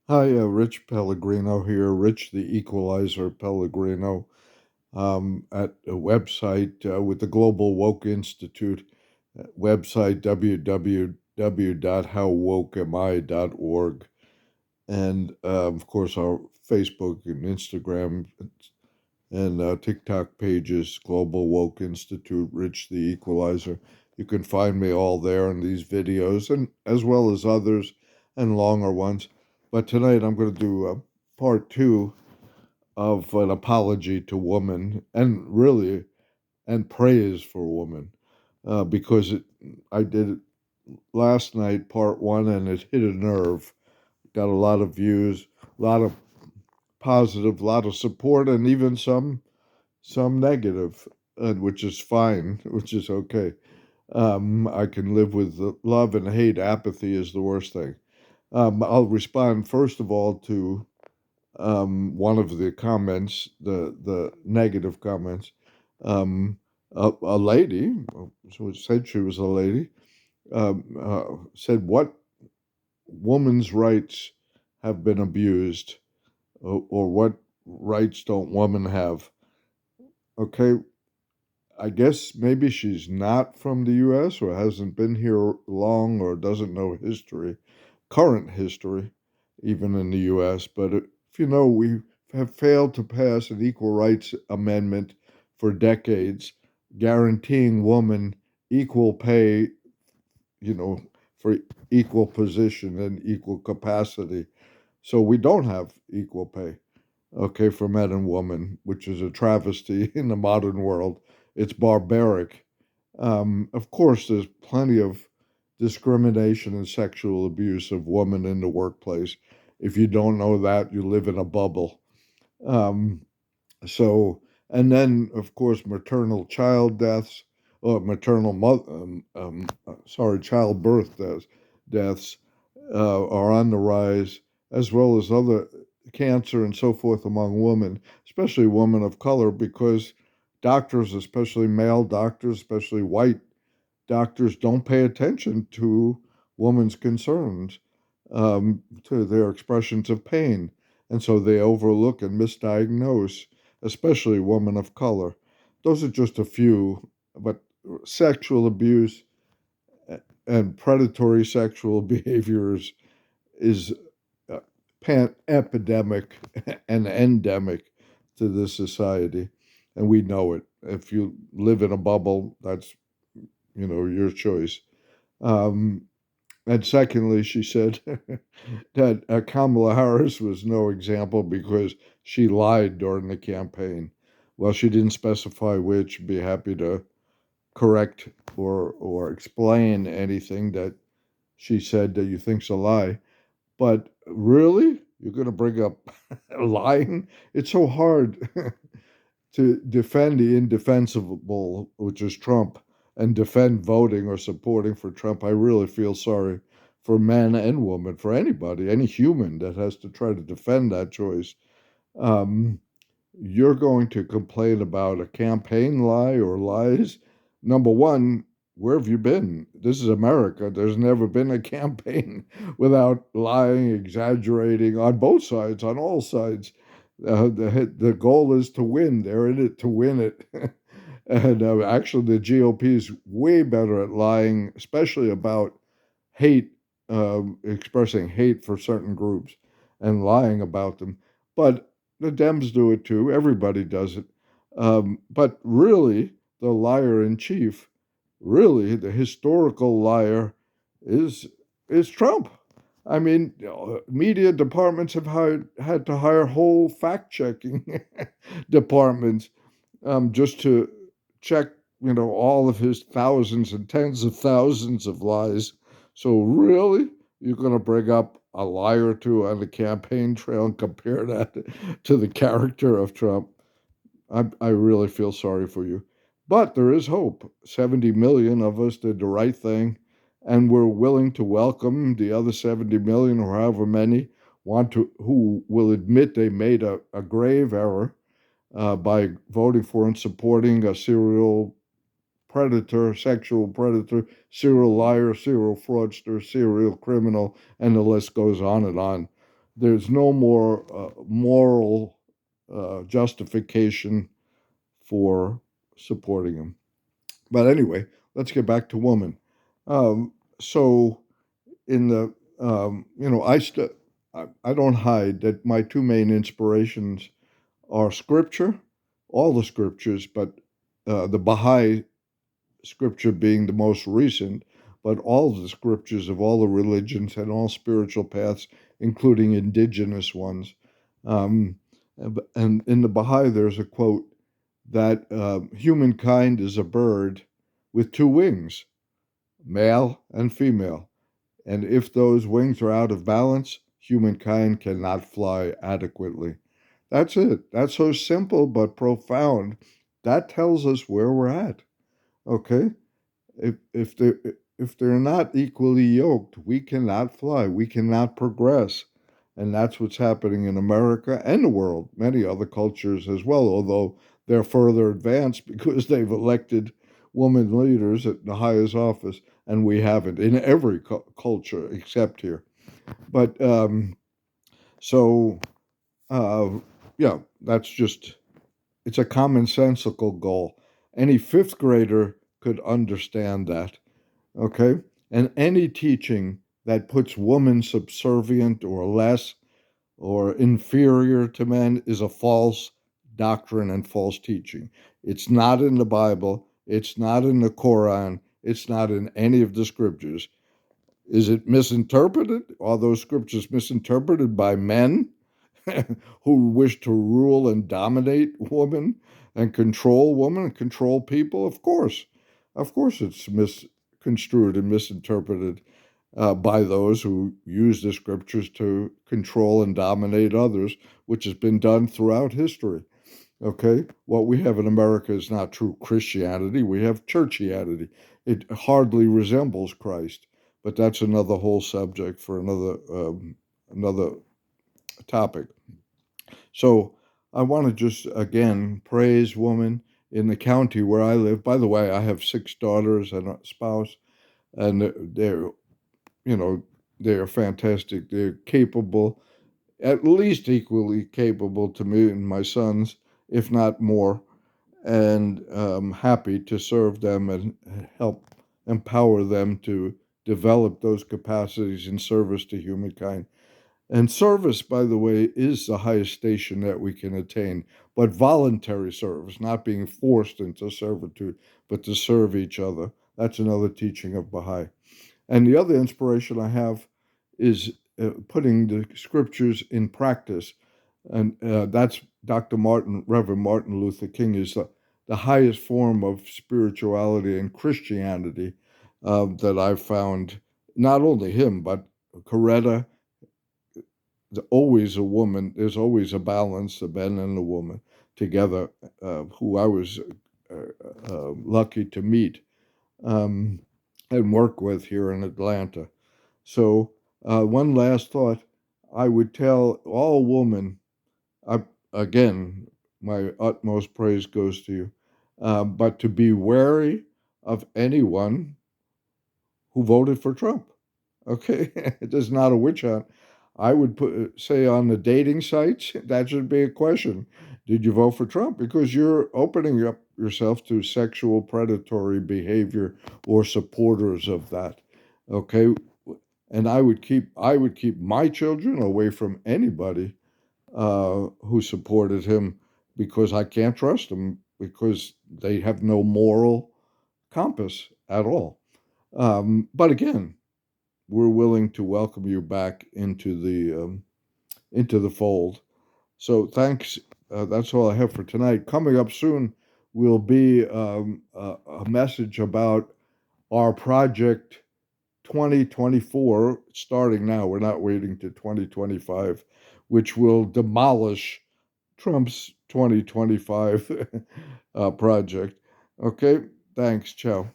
Hi, Rich Pellegrino here, Rich the Equalizer Pellegrino, at a website with the Global Woke Institute, website www.howwokeami.org, and of course our Facebook and Instagram and TikTok pages, Global Woke Institute, Rich the Equalizer. You can find me all there in these videos, and as well as others and longer ones. But tonight I'm going to do part two of an apology to woman, and really, and praise for woman, because I did it last night, part one, and it hit a nerve. Got a lot of views, a lot of positive, a lot of support, and even some negative, which is fine, which is okay. I can live with the love and hate. Apathy is the worst thing. I'll respond first of all to one of the comments, the negative comments. A lady, so it said she was a lady, said, "What women's rights have been abused, or what rights don't women have?" Okay, I guess maybe she's not from the US or hasn't been here long or doesn't know history, current history, even in the US. But if you know, we have failed to pass an equal rights amendment for decades, guaranteeing women equal pay, you know, for equal position and equal capacity. So we don't have equal pay, okay, for men and women, which is a travesty in the modern world. It's barbaric. Of course, there's plenty of discrimination and sexual abuse of women in the workplace. If you don't know that, you live in a bubble. Um, so, and then, of course, maternal child deaths, or childbirth deaths are on the rise, as well as other cancer and so forth among women, especially women of color, because doctors, especially male doctors, especially white doctors, don't pay attention to women's concerns, to their expressions of pain. And so they overlook and misdiagnose, especially women of color. Those are just a few, but sexual abuse and predatory sexual behaviors is uh, epidemic and endemic to this society, and we know it. If you live in a bubble, that's your choice. Um, and secondly, she said that Kamala Harris was no example because she lied during the campaign. Well, she didn't specify which. Be happy to correct or explain anything that she said that you think's a lie. But really, you're going to bring up lying? It's so hard to defend the indefensible, which is Trump, and defend voting or supporting for Trump. I really feel sorry for men and women, for anybody, any human that has to try to defend that choice. Um, you're going to complain about a campaign lie or lies. Number one, where have you been? This is America. There's never been a campaign without lying, exaggerating on both sides, on all sides. The goal is to win. They're in it to win it. And actually, the GOP is way better at lying, especially about hate, expressing hate for certain groups and lying about them. But the Dems do it too. Everybody does it. But really, the liar in chief, really, the historical liar, is is Trump. I mean, media departments have had to hire whole fact checking departments, just to check, all of his thousands and tens of thousands of lies. So really, you're going to bring up a lie or two on the campaign trail and compare that to the character of Trump? I really feel sorry for you. But there is hope. 70 million of us did the right thing, and we're willing to welcome the other 70 million or however many who will admit they made a grave error by voting for and supporting a serial predator, sexual predator, serial liar, serial fraudster, serial criminal, and the list goes on and on. there's no more moral justification for supporting him. But anyway, let's get back to woman. So in the I don't hide that my two main inspirations are scripture, all the scriptures, but the Baha'i scripture being the most recent, but all the scriptures of all the religions and all spiritual paths, including indigenous ones. Um, and in the Baha'i, there's a quote that humankind is a bird with two wings, male and female. And if those wings are out of balance, humankind cannot fly adequately. That's it. That's so simple but profound. That tells us where we're at. Okay? If they're not equally yoked, we cannot fly. We cannot progress. And that's what's happening in America and the world, many other cultures as well, although they're further advanced because they've elected women leaders at the highest office, and we haven't in every culture except here. But so, uh, yeah, that's just, it's a commonsensical goal. Any fifth grader could understand that, okay? And any teaching that puts women subservient or less or inferior to men is a false doctrine and false teaching. It's not in the Bible, it's not in the Quran, it's not in any of the scriptures. Is it misinterpreted? Are those scriptures misinterpreted by men who wish to rule and dominate women and control women and control people? Of course. Of course, it's misconstrued and misinterpreted by those who use the scriptures to control and dominate others, which has been done throughout history. Okay? What we have in America is not true Christianity, we have churchianity. It hardly resembles Christ, but that's another whole subject for another topic. So I want to just again praise women in the county where I live. By the way, I have 6 daughters and a spouse, and they're you know they're fantastic. They're capable, at least equally capable to me and my sons, if not more, and happy to serve them and help empower them to develop those capacities in service to humankind. And service, by the way, is the highest station that we can attain, but voluntary service, not being forced into servitude, but to serve each other. That's another teaching of Baha'i. And the other inspiration I have is putting the scriptures in practice. And that's Reverend Martin Luther King is the highest form of spirituality and Christianity that I've found. Not only him, but Coretta, always a woman. There's always a balance, the men and the woman together, who I was lucky to meet um, and work with here in Atlanta. So, one last thought I would tell all women, I, again, my utmost praise goes to you, but to be wary of anyone who voted for Trump. Okay, it is not a witch hunt. I would say on the dating sites that should be a question: did you vote for Trump? Because you're opening up yourself to sexual predatory behavior or supporters of that. Okay, and I would keep my children away from anybody who supported him because I can't trust them because they have no moral compass at all. But again, we're willing to welcome you back into the fold. So thanks. That's all I have for tonight. Coming up soon will be a message about our project 2024, starting now. We're not waiting to 2025, which will demolish Trump's 2025 project. Okay, thanks. Ciao.